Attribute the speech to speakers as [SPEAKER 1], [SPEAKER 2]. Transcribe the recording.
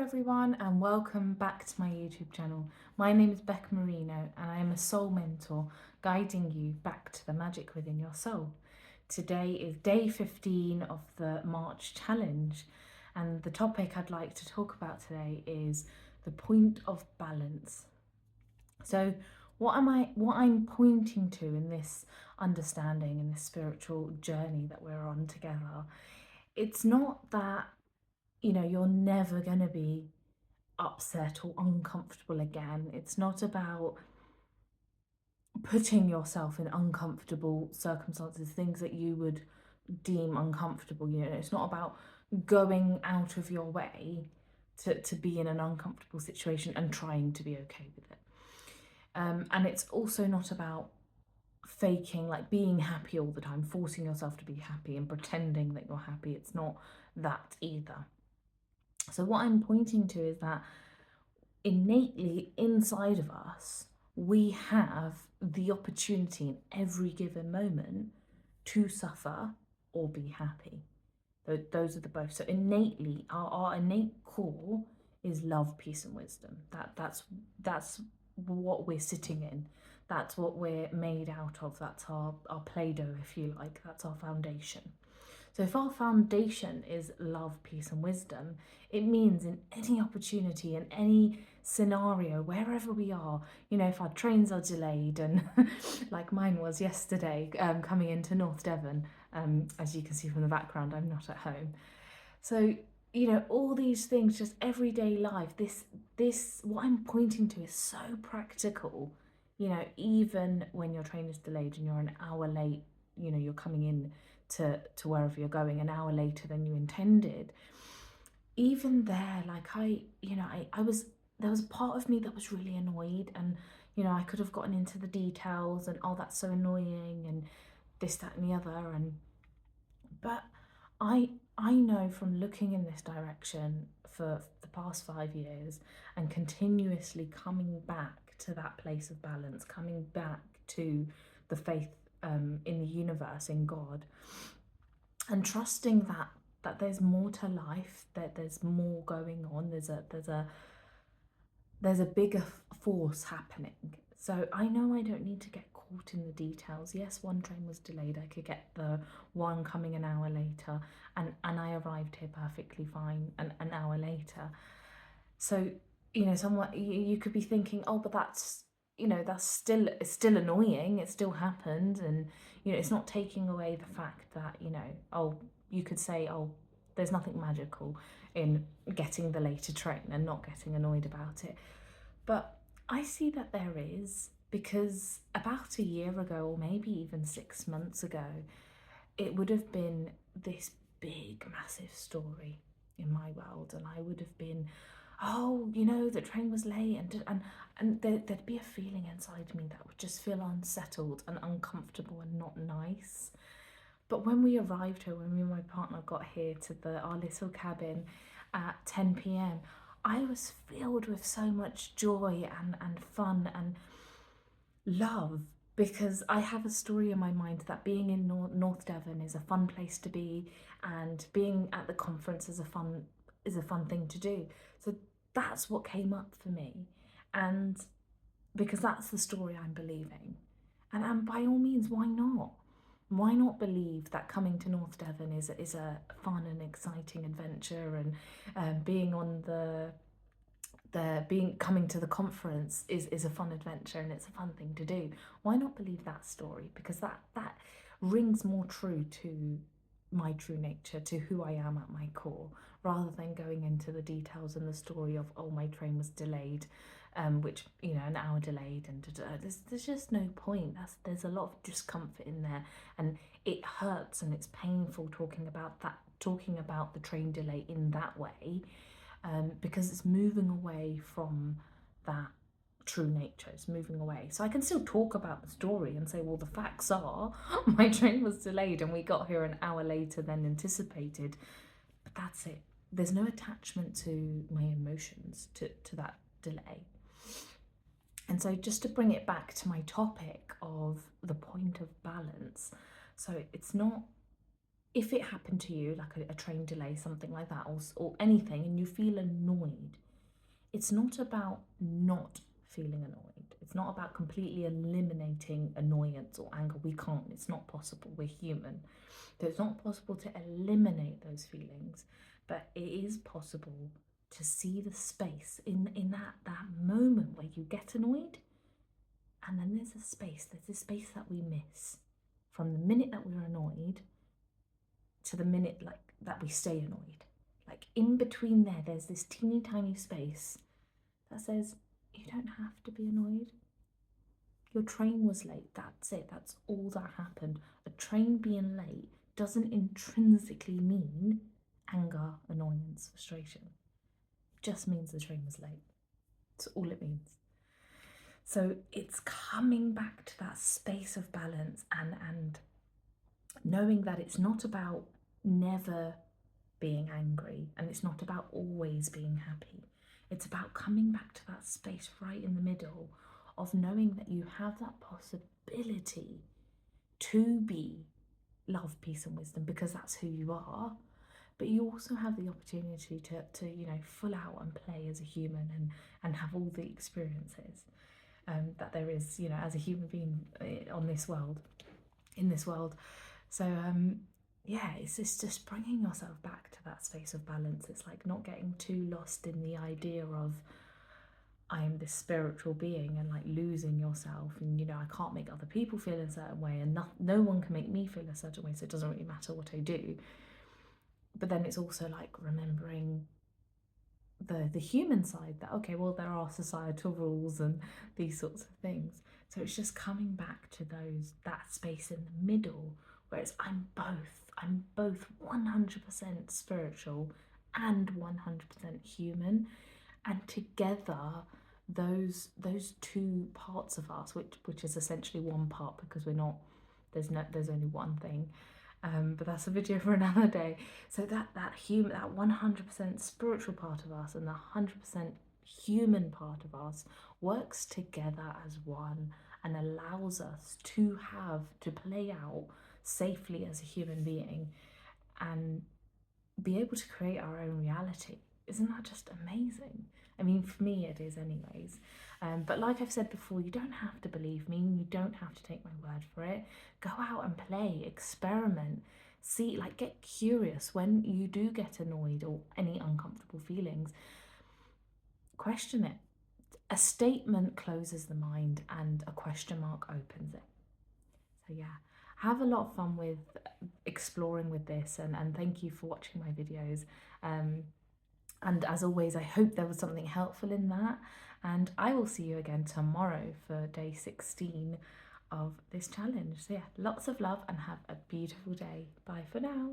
[SPEAKER 1] everyone, and welcome back to my YouTube channel. My name is Becca Marino, and I am a soul mentor guiding you back to the magic within your soul. Today is day 15 of the March challenge, and the topic I'd like to talk about today is the point of balance. So what I'm pointing to in this understanding, in this spiritual journey that we're on together, it's not that you're never going to be upset or uncomfortable again. It's not about putting yourself in uncomfortable circumstances, things that you would deem uncomfortable. It's not about going out of your way to be in an uncomfortable situation and trying to be okay with it. And it's also not about faking, like being happy all the time, forcing yourself to be happy and pretending that you're happy. It's not that either. So what I'm pointing to is that innately inside of us, we have the opportunity in every given moment to suffer or be happy. Those are the both. So innately, our innate core is love, peace, and wisdom. That's what we're sitting in. That's what we're made out of. That's our Play-Doh, if you like. That's our foundation. So if our foundation is love, peace, and wisdom, it means in any opportunity, in any scenario, wherever we are, if our trains are delayed, and like mine was yesterday, coming into North Devon, as you can see from the background, I'm not at home. So, all these things, just everyday life, this, what I'm pointing to is so practical, even when your train is delayed and you're an hour late, you're coming in to wherever you're going an hour later than you intended. Even there, like there was a part of me that was really annoyed, and I could have gotten into the details and, oh, that's so annoying, and this, that, and the other, but I know from looking in this direction for the past 5 years and continuously coming back to that place of balance, coming back to the faith in the universe, in God, and trusting that there's more to life, that there's more going on, there's a bigger force happening. So I know I don't need to get caught in the details. Yes, one train was delayed. I could get the one coming an hour later, and I arrived here perfectly fine an hour later. So, someone, you could be thinking, oh, but that's it's still annoying, it still happened, and it's not taking away the fact that oh, you could say, oh, there's nothing magical in getting the later train and not getting annoyed about it. But I see that there is, because about a year ago, or maybe even 6 months ago, it would have been this big massive story in my world, and I would have been, oh, the train was late, and there'd be a feeling inside me that would just feel unsettled and uncomfortable and not nice. But when we arrived here, when me and my partner got here to our little cabin at 10 p.m, I was filled with so much joy and fun and love, because I have a story in my mind that being in North Devon is a fun place to be, and being at the conference is a fun thing to do. So that's what came up for me, and because that's the story I'm believing. And by all means, why not? Why not believe that coming to North Devon is a fun and exciting adventure, and being on coming to the conference is a fun adventure, and it's a fun thing to do. Why not believe that story? Because that rings more true to my true nature, to who I am at my core, rather than going into the details and the story of, oh, my train was delayed, which an hour delayed, and there's just no point. There's a lot of discomfort in there, and it hurts and it's painful talking about the train delay in that way, because it's moving away from that true nature. It's moving away. So I can still talk about the story and say, well, the facts are my train was delayed and we got here an hour later than anticipated, but that's it. There's no attachment to my emotions to that delay. And so just to bring it back to my topic of the point of balance, so it's not if it happened to you, like a train delay, something like that, or anything, and you feel annoyed, it's not about not feeling annoyed. It's not about completely eliminating annoyance or anger. We can't, it's not possible. We're human. So it's not possible to eliminate those feelings, but it is possible to see the space in that moment where you get annoyed, and then there's this space that we miss from the minute that we're annoyed to the minute like that we stay annoyed. Like in between there's this teeny tiny space that says you don't have to be annoyed. Your train was late, that's it, that's all that happened. A train being late doesn't intrinsically mean anger, annoyance, frustration. It just means the train was late. That's all it means. So it's coming back to that space of balance and knowing that it's not about never being angry and it's not about always being happy. It's about coming back to that space right in the middle of knowing that you have that possibility to be love, peace, and wisdom because that's who you are. But you also have the opportunity to you know, full out and play as a human and have all the experiences that there is, you know, as a human being on this world, in this world. So yeah, it's just bringing yourself back to that space of balance. It's like not getting too lost in the idea of I am this spiritual being and like losing yourself, and you know, I can't make other people feel a certain way, and no one can make me feel a certain way, so it doesn't really matter what I do. But then it's also like remembering the human side, that okay, well, there are societal rules and these sorts of things. So it's just coming back to that space in the middle where it's I'm both 100% spiritual and 100% human, and together those two parts of us, which is essentially one part because we're not, there's only one thing, but that's a video for another day. So that 100% spiritual part of us and the 100% human part of us works together as one and allows us to play out safely as a human being and be able to create our own reality. Isn't that just amazing? I mean, for me it is anyways. But like I've said before, you don't have to believe me, you don't have to take my word for it. Go out and play, experiment, see, like get curious when you do get annoyed or any uncomfortable feelings. Question it. A statement closes the mind and a question mark opens it. So yeah, have a lot of fun with exploring with this, and thank you for watching my videos. And as always, I hope there was something helpful in that, and I will see you again tomorrow for day 16 of this challenge. So yeah, lots of love and have a beautiful day. Bye for now.